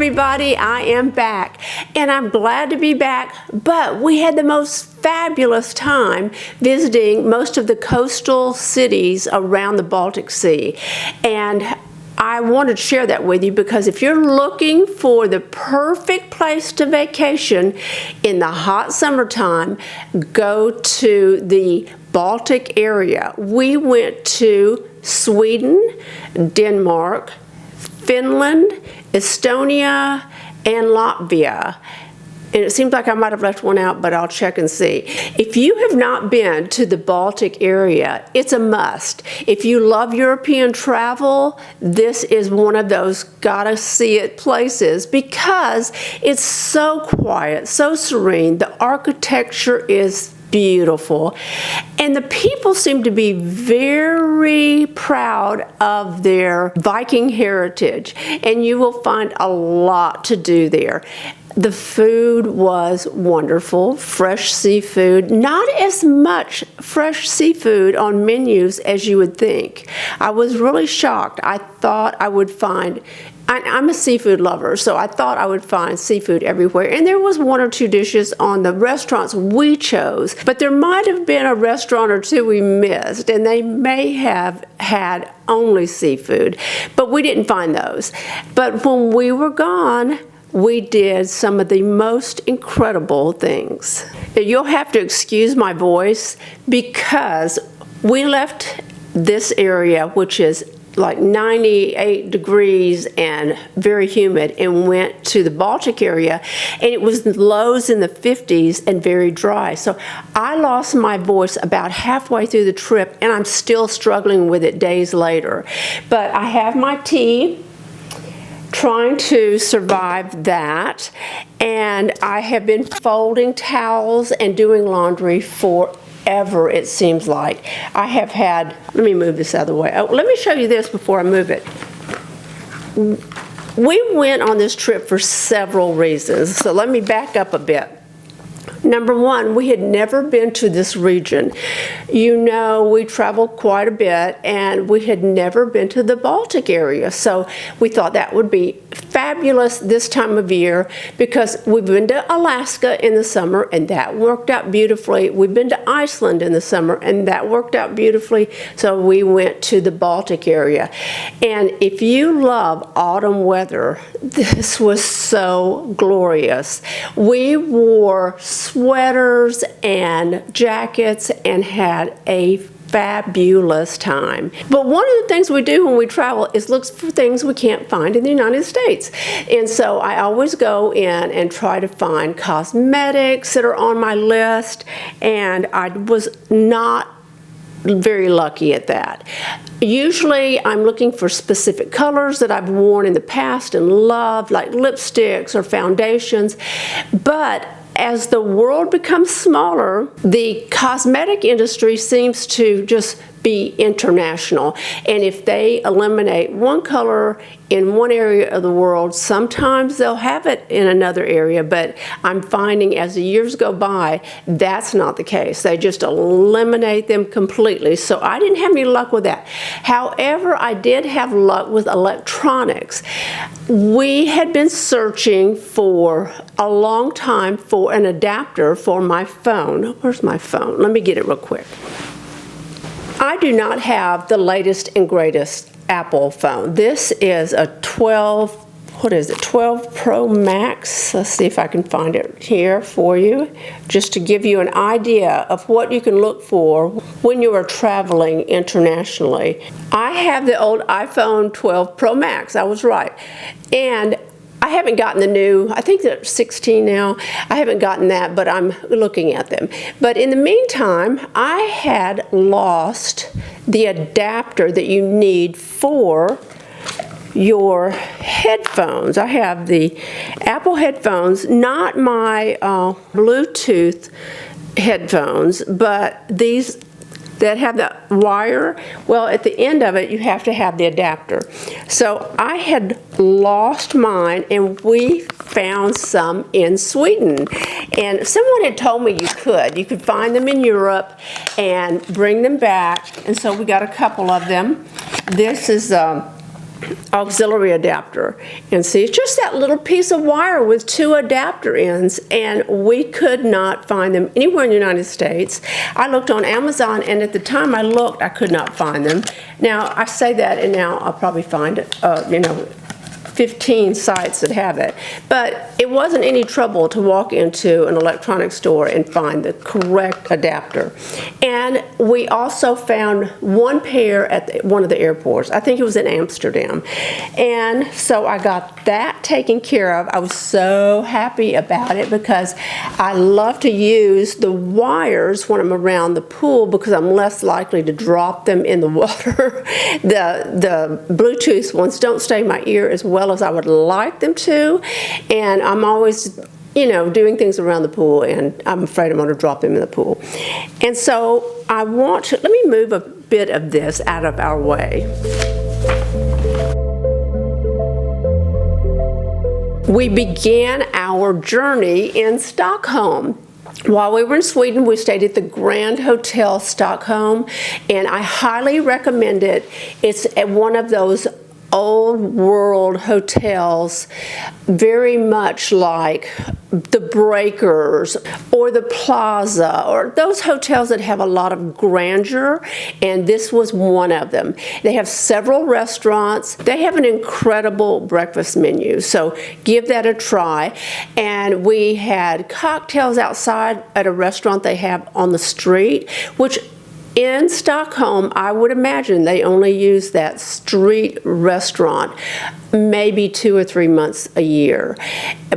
everybody, I am back and I'm glad to be back, but we had the most fabulous time visiting most of the coastal cities around the Baltic Sea, and I wanted to share that with you because if you're looking for the perfect place to vacation in the hot summertime, go to the Baltic area. We went to Sweden, Denmark, Finland, Estonia, and Latvia. And it seems like I might have left one out, but I'll check and see. If you have not been to the Baltic area, it's a must. If you love European travel, this is one of those gotta see it places because it's so quiet, so serene. The architecture is beautiful, and the people seem to be very proud of their Viking heritage, and you will find a lot to do there. The food was wonderful, fresh seafood, not as much fresh seafood on menus as you would think. I was really shocked. I thought I would find, I'm a seafood lover, so I thought I would find seafood everywhere. And there was one or two dishes on the restaurants we chose, but there might have been a restaurant or two we missed, and they may have had only seafood, but we didn't find those. But when we were gone, we did some of the most incredible things. You'll have to excuse my voice because we left this area, which is like 98 degrees and very humid, and went to the Baltic area, and it was lows in the 50s and very dry. So I lost my voice about halfway through the trip, and I'm still struggling with it days later. But I have my tea, trying to survive that, and I have been folding towels and doing laundry forever, it seems like. I have had, let me move this out of the way. Oh, let me show you this before I move it. We went on this trip for several reasons, so let me back up a bit. Number one, we had never been to this region. You know, we traveled quite a bit, and we had never been to the Baltic area. So we thought that would be fabulous this time of year because we've been to Alaska in the summer, and that worked out beautifully. We've been to Iceland in the summer, and that worked out beautifully. So we went to the Baltic area. And if you love autumn weather, this was so glorious. We wore sweaters and jackets and had a fabulous time. But one of the things we do when we travel is look for things we can't find in the United States. And so I always go in and try to find cosmetics that are on my list, and I was not very lucky at that. Usually I'm looking for specific colors that I've worn in the past and loved, like lipsticks or foundations, but as the world becomes smaller, the cosmetic industry seems to just be international. And if they eliminate one color in one area of the world, sometimes they'll have it in another area. But I'm finding as the years go by, that's not the case. They just eliminate them completely. So I didn't have any luck with that. However, I did have luck with electronics. We had been searching for a long time for an adapter for my phone. Where's my phone? Let me get it real quick. I do not have the latest and greatest Apple phone. This is a 12 Pro Max. Let's see if I can find it here for you, just to give you an idea of what you can look for when you are traveling internationally. I have the old iPhone 12 Pro Max, I was right. And I haven't gotten the new, I think they're 16 now. I haven't gotten that, but I'm looking at them. But in the meantime, I had lost the adapter that you need for your headphones. I have the Apple headphones, not my Bluetooth headphones, but these that have the wire. Well, at the end of it, you have to have the adapter. So I had lost mine, and we found some in Sweden. And someone had told me you could find them in Europe and bring them back. And so we got a couple of them. This is auxiliary adapter. And see, it's just that little piece of wire with 2 adapter ends, and we could not find them anywhere in the United States. I looked on Amazon, and at the time I looked, I could not find them. Now, I say that, and now I'll probably find it, 15 sites that have it. But it wasn't any trouble to walk into an electronics store and find the correct adapter. And we also found 1 pair at one of the airports. I think it was in Amsterdam. And so I got that taken care of. I was so happy about it because I love to use the wires when I'm around the pool because I'm less likely to drop them in the water. The Bluetooth ones don't stay in my ear as well as I would like them to, and I'm always doing things around the pool, and I'm afraid I'm going to drop them in the pool. And so let me move a bit of this out of our way. We began our journey in Stockholm. While we were in Sweden, we stayed at the Grand Hotel Stockholm, and I highly recommend it. It's at one of those old world hotels, very much like the Breakers or the Plaza, or those hotels that have a lot of grandeur, and this was one of them. They have several restaurants. They have an incredible breakfast menu, so give that a try. And we had cocktails outside at a restaurant they have on the street, which in Stockholm, I would imagine they only use that street restaurant maybe 2 or 3 months a year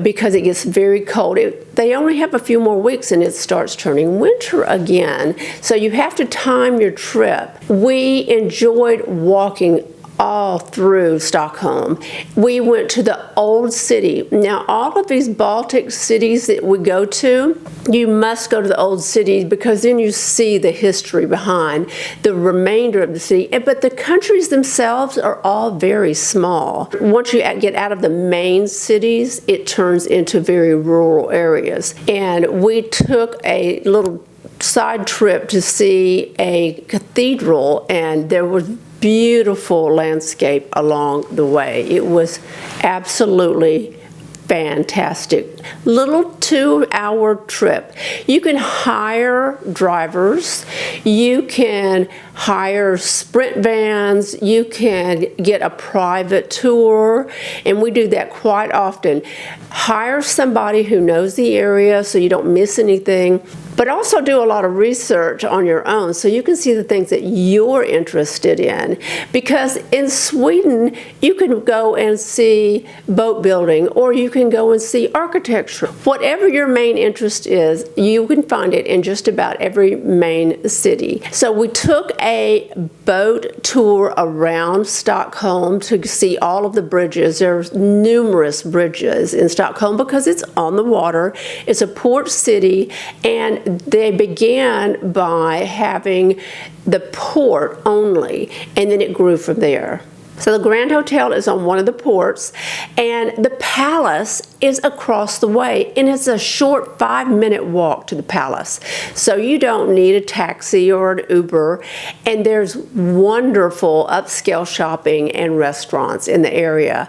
because it gets very cold. They only have a few more weeks and it starts turning winter again. So you have to time your trip. We enjoyed walking all through Stockholm. We went to the old city. Now, all of these Baltic cities that we go to, you must go to the old cities because then you see the history behind the remainder of the city. But the countries themselves are all very small. Once you get out of the main cities, it turns into very rural areas. And we took a little side trip to see a cathedral, and there was beautiful landscape along the way. It was absolutely fantastic. Little 2-hour trip. You can hire drivers, you can hire sprint vans, you can get a private tour, and we do that quite often. Hire somebody who knows the area so you don't miss anything, but also do a lot of research on your own so you can see the things that you're interested in. Because in Sweden, you can go and see boat building, or you can go and see architecture. Whatever your main interest is, you can find it in just about every main city. So we took a boat tour around Stockholm to see all of the bridges. There's numerous bridges in Stockholm because it's on the water. It's a port city, and they began by having the port only, and then it grew from there. So the Grand Hotel is on one of the ports, and the palace is across the way, and it's a short 5-minute walk to the palace. So you don't need a taxi or an Uber, and there's wonderful upscale shopping and restaurants in the area.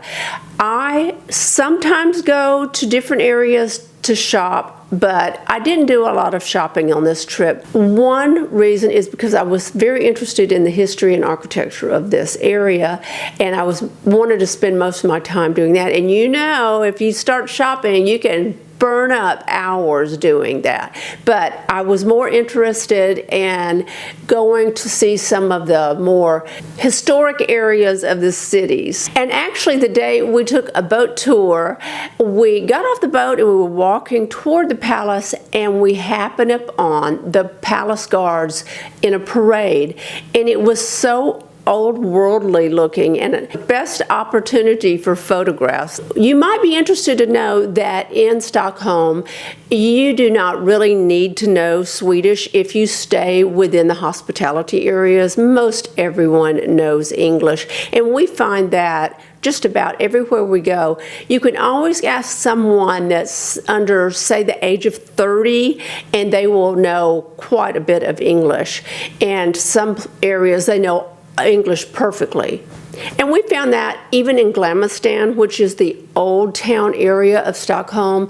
I sometimes go to different areas to shop, but I didn't do a lot of shopping on this trip. One reason is because I was very interested in the history and architecture of this area, and I wanted to spend most of my time doing that. And if you start shopping, you can burn up hours doing that. But I was more interested in going to see some of the more historic areas of the cities. And actually, the day we took a boat tour, we got off the boat and we were walking toward the palace, and we happened upon the palace guards in a parade, and it was so old worldly looking and a best opportunity for photographs. You might be interested to know that in Stockholm, you do not really need to know Swedish if you stay within the hospitality areas. Most everyone knows English, and we find that just about everywhere we go. You can always ask someone that's under, say, the age of 30, and they will know quite a bit of English. And some areas they know English perfectly. And we found that even in Glamistan, which is the old town area of Stockholm,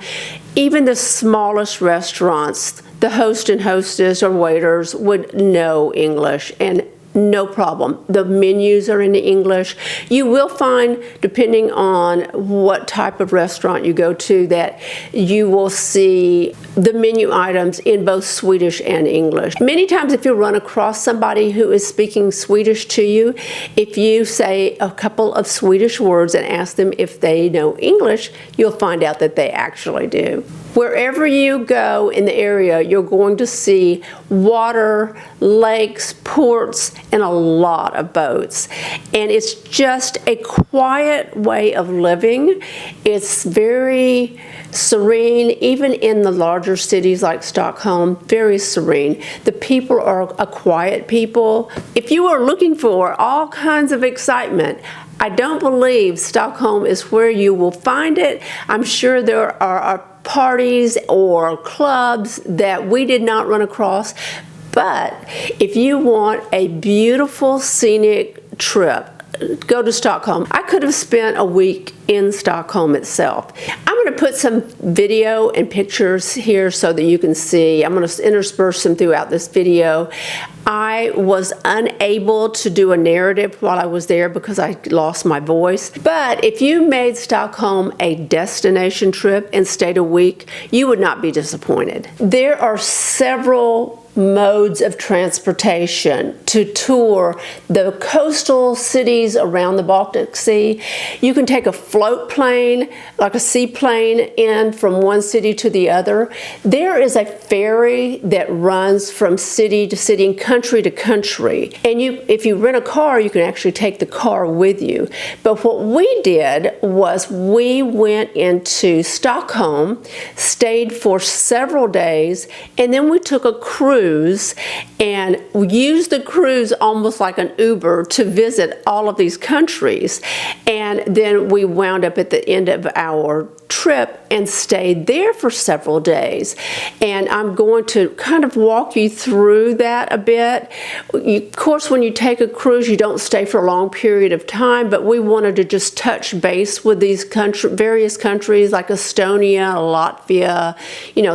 even the smallest restaurants, the host and hostess or waiters would know English, and no problem. The menus are in English. You will find, depending on what type of restaurant you go to, that you will see the menu items in both Swedish and English. Many times if you run across somebody who is speaking Swedish to you, if you say a couple of Swedish words and ask them if they know English, you'll find out that they actually do. Wherever you go in the area, you're going to see water, lakes, ports, and a lot of boats. And it's just a quiet way of living. It's very serene, even in the larger cities like Stockholm, very serene. The people are a quiet people. If you are looking for all kinds of excitement, I don't believe Stockholm is where you will find it. I'm sure there are parties or clubs that we did not run across, but if you want a beautiful scenic trip, go to Stockholm. I could have spent a week in Stockholm itself. I'm going to put some video and pictures here so that you can see. I'm going to intersperse them throughout this video. I was unable to do a narrative while I was there because I lost my voice. But if you made Stockholm a destination trip and stayed a week, you would not be disappointed. There are several modes of transportation to tour the coastal cities around the Baltic Sea. You can take a float plane, like a seaplane, in from one city to the other. There is a ferry that runs from city to city and country to country. And if you rent a car, you can actually take the car with you. But what we did was we went into Stockholm, stayed for several days, and then we took a cruise and used the cruise almost like an Uber to visit all of these countries. And then we wound up at the end of our trip and stayed there for several days. And I'm going to kind of walk you through that a bit. Of course, when you take a cruise, you don't stay for a long period of time, but we wanted to just touch base with these various countries like Estonia, Latvia,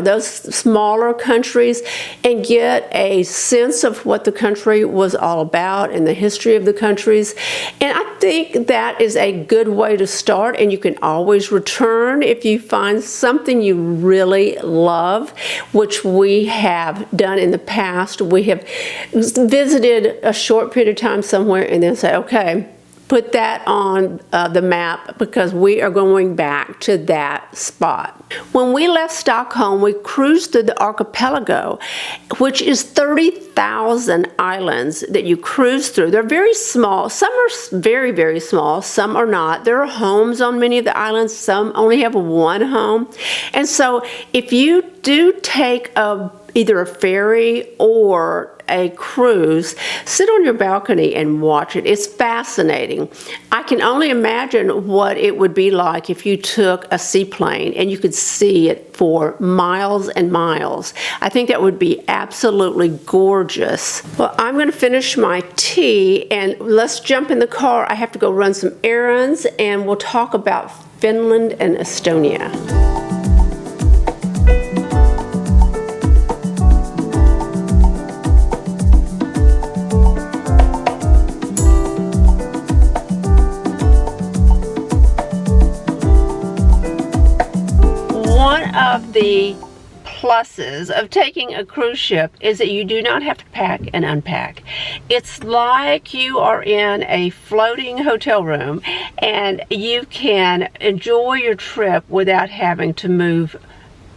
those smaller countries, and get a sense of what the country was all about and the history of the countries. And I think that is a good way to start, and you can always return if you find something you really love, which we have done in the past. We have visited a short period of time somewhere and then say, okay, put that on the map because we are going back to that spot. When we left Stockholm, we cruised through the archipelago, which is 30,000 islands that you cruise through. They're very small. Some are very, very small. Some are not. There are homes on many of the islands. Some only have one home. And so if you do take either a ferry or a cruise, sit on your balcony and watch it. It's fascinating. I can only imagine what it would be like if you took a seaplane and you could see it for miles and miles. I think that would be absolutely gorgeous. Well, I'm going to finish my tea and let's jump in the car. I have to go run some errands and we'll talk about Finland and Estonia. Of the pluses of taking a cruise ship is that you do not have to pack and unpack. It's like you are in a floating hotel room and you can enjoy your trip without having to move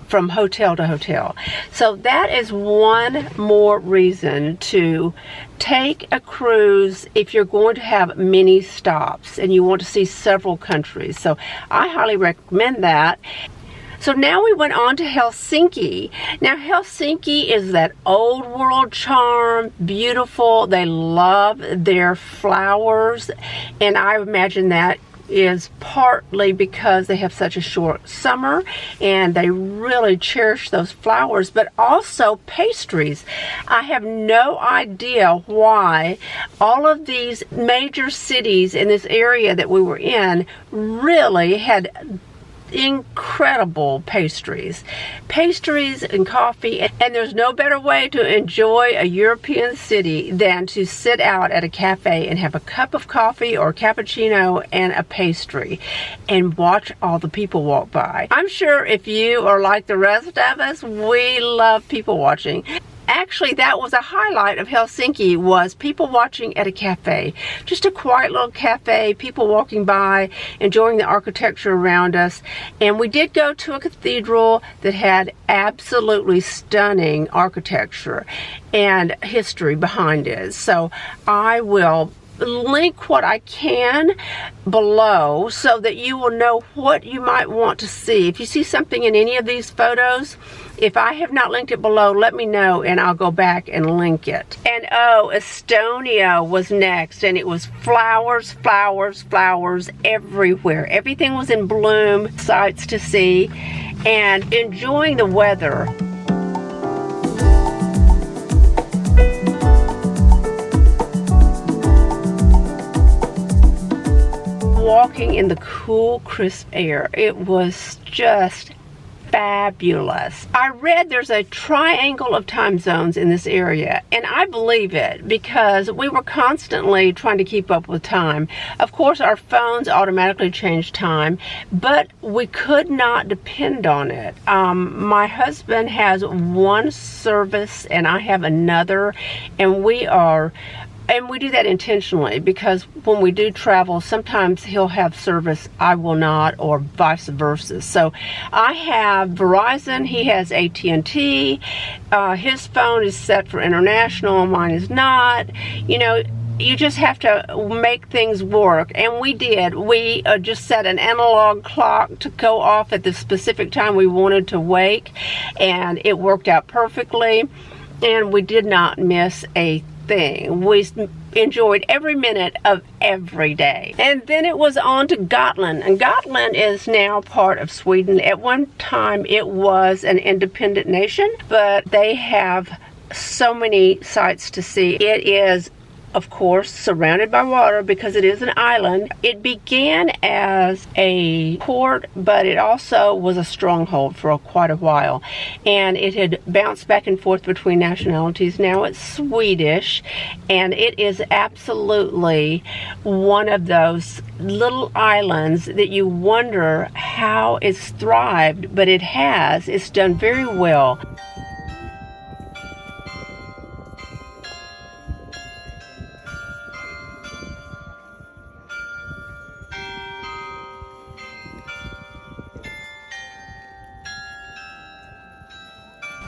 from hotel to hotel. So that is one more reason to take a cruise if you're going to have many stops and you want to see several countries. So I highly recommend that. So now we went on to Helsinki. Now Helsinki is that old world charm, beautiful. They love their flowers, and I imagine that is partly because they have such a short summer and they really cherish those flowers, but also pastries. I have no idea why all of these major cities in this area that we were in really had incredible pastries and coffee, and there's no better way to enjoy a European city than to sit out at a cafe and have a cup of coffee or cappuccino and a pastry and watch all the people walk by. I'm sure if you are like the rest of us, we love people watching. Actually, that was a highlight of Helsinki, was people watching at a cafe. Just a quiet little cafe, people walking by, enjoying the architecture around us. And we did go to a cathedral that had absolutely stunning architecture and history behind it. So I will link what I can below so that you will know what you might want to see. If you see something in any of these photos, if I have not linked it below, let me know and I'll go back and link it. And oh, Estonia was next, and it was flowers, flowers, flowers everywhere. Everything was in bloom, sights to see, and enjoying the weather. Walking in the cool, crisp air, it was just fabulous. I read there's a triangle of time zones in this area, and I believe it because we were constantly trying to keep up with time. Of course, our phones automatically change time, but we could not depend on it. My husband has one service and I have another, and we do that intentionally because when we do travel, sometimes he'll have service, I will not, or vice versa. So I have Verizon, he has AT&T, his phone is set for international, mine is not. You know, you just have to make things work, and we did. We just set an analog clock to go off at the specific time we wanted to wake, and it worked out perfectly, and we did not miss a thing. We enjoyed every minute of every day. And then it was on to Gotland, and Gotland is now part of Sweden. At one time it was an independent nation, but they have so many sights to see. It is, of course, surrounded by water because it is an island. It began as a port, but it also was a stronghold for quite a while. And it had bounced back and forth between nationalities. Now it's Swedish, and it is absolutely one of those little islands that you wonder how it's thrived, but it has. It's done very well.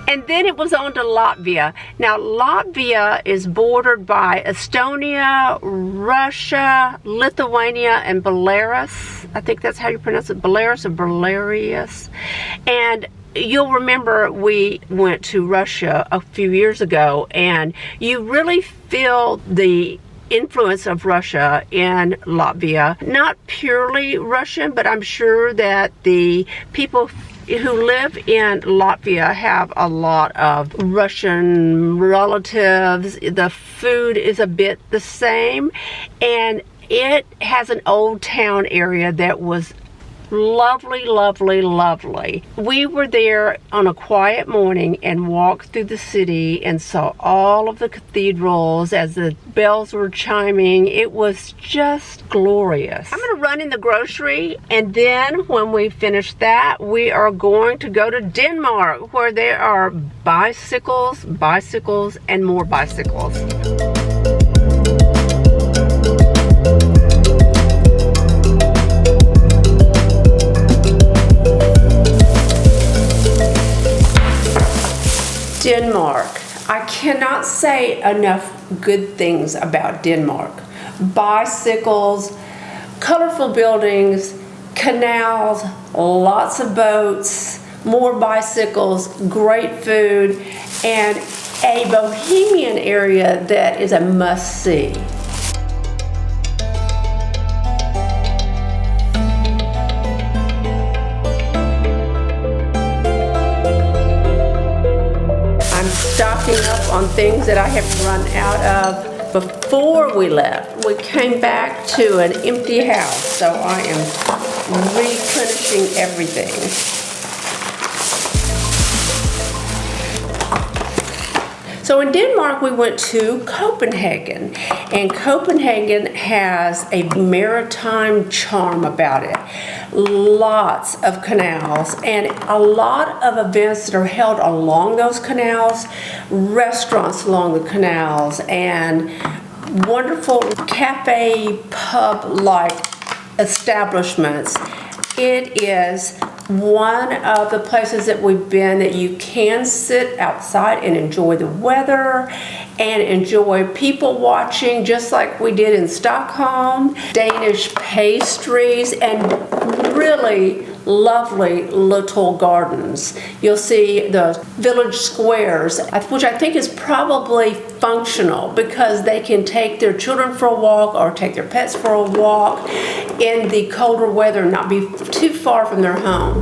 And then it was on to Latvia. Now, Latvia is bordered by Estonia, Russia, Lithuania, and Belarus. I think that's how you pronounce it, Belarus or Belarus. And you'll remember we went to Russia a few years ago, and you really feel the influence of Russia in Latvia. Not purely Russian, but I'm sure that the people who live in Latvia have a lot of Russian relatives. The food is a bit the same, and it has an old town area that was lovely, lovely, lovely. We were there on a quiet morning and walked through the city and saw all of the cathedrals as the bells were chiming. It was just glorious. I'm going to run in the grocery, and then when we finish that, we are going to go to Denmark, where there are bicycles, and more bicycles. Denmark. I cannot say enough good things about Denmark. Bicycles, colorful buildings, canals, lots of boats, more bicycles, great food, and a bohemian area that is a must-see. stocking up on things that I have run out of before we left. We came back to an empty house, so I am replenishing everything. So in Denmark, we went to Copenhagen, and Copenhagen has a maritime charm about it. Lots of canals and a lot of events that are held along those canals, restaurants along the canals, and wonderful cafe, pub-like establishments. It is one of the places that we've been that you can sit outside and enjoy the weather and enjoy people watching, just like we did in Stockholm, Danish pastries, and really lovely little gardens. You'll see the village squares, which I think is probably functional because they can take their children for a walk or take their pets for a walk in the colder weather and not be too far from their home.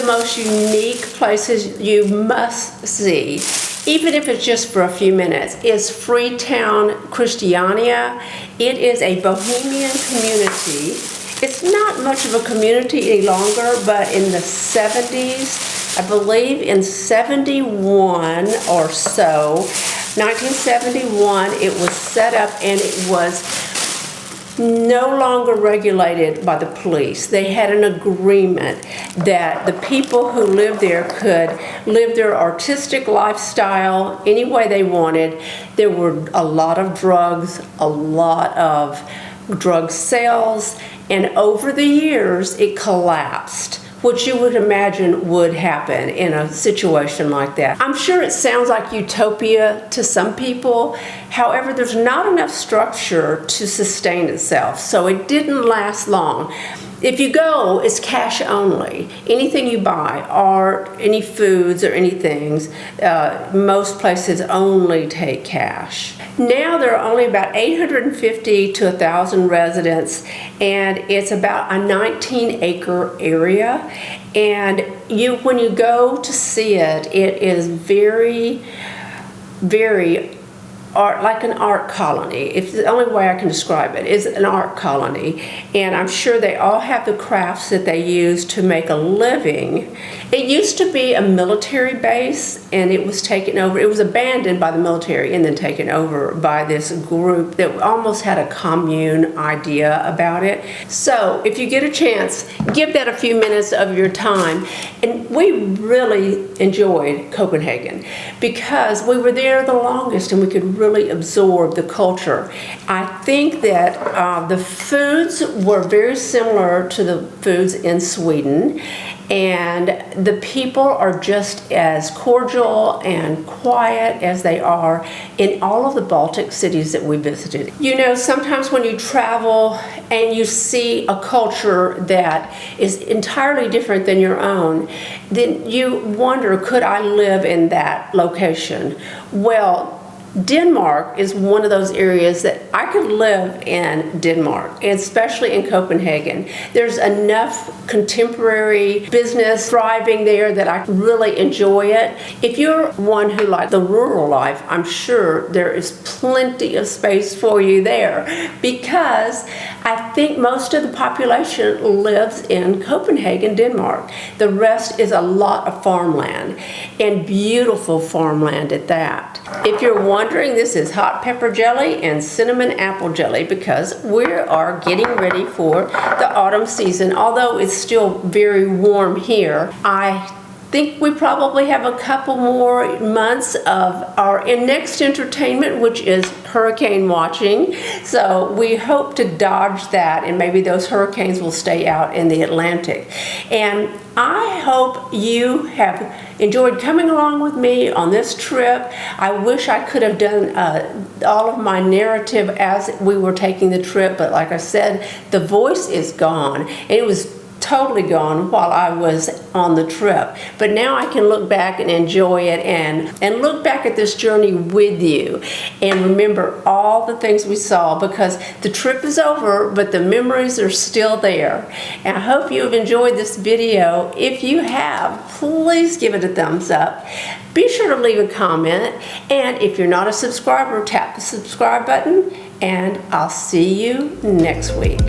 Most unique places you must see, even if it's just for a few minutes, is Freetown Christiania. It is a bohemian community. It's not much of a community any longer, but in the 70s, I believe in 71 or so, 1971, it was set up and it was no longer regulated by the police. They had an agreement that the people who lived there could live their artistic lifestyle any way they wanted. There were a lot of drugs, a lot of drug sales, and over the years it collapsed, which you would imagine would happen in a situation like that. I'm sure it sounds like utopia to some people. However, there's not enough structure to sustain itself, so it didn't last long. If you go, it's cash only. Anything you buy, art, any foods or anything, most places only take cash. Now there are only about 850 to 1,000 residents, and it's about a 19-acre area. And when you go to see it, it is very, very like an art colony. It's the only way I can describe it, is an art colony. And I'm sure they all have the crafts that they use to make a living. It used to be a military base, and it was taken over. It was abandoned by the military and then taken over by this group that almost had a commune idea about it. So if you get a chance, give that a few minutes of your time. And we really enjoyed Copenhagen because we were there the longest and we could really absorb the culture. I think that the foods were very similar to the foods in Sweden, and the people are just as cordial and quiet as they are in all of the Baltic cities that we visited. You know, sometimes when you travel and you see a culture that is entirely different than your own, then you wonder, could I live in that location? Well, Denmark is one of those areas that I could live in Denmark, especially in Copenhagen. There's enough contemporary business thriving there that I really enjoy it. If you're one who likes the rural life, I'm sure there is plenty of space for you there because I think most of the population lives in Copenhagen, Denmark. The rest is a lot of farmland, and beautiful farmland at that. If you're wondering, this is hot pepper jelly and cinnamon apple jelly because we are getting ready for the autumn season. Although it's still very warm here, I think we probably have a couple more months of our next entertainment, which is hurricane watching. So we hope to dodge that, and maybe those hurricanes will stay out in the Atlantic. And I hope you have enjoyed coming along with me on this trip. I wish I could have done all of my narrative as we were taking the trip, but like I said, the voice is gone. It was totally gone while I was on the trip. But now I can look back and enjoy it and look back at this journey with you and remember all the things we saw, because the trip is over, but the memories are still there. And I hope you have enjoyed this video. If you have, please give it a thumbs up. Be sure to leave a comment. And if you're not a subscriber, tap the subscribe button, and I'll see you next week.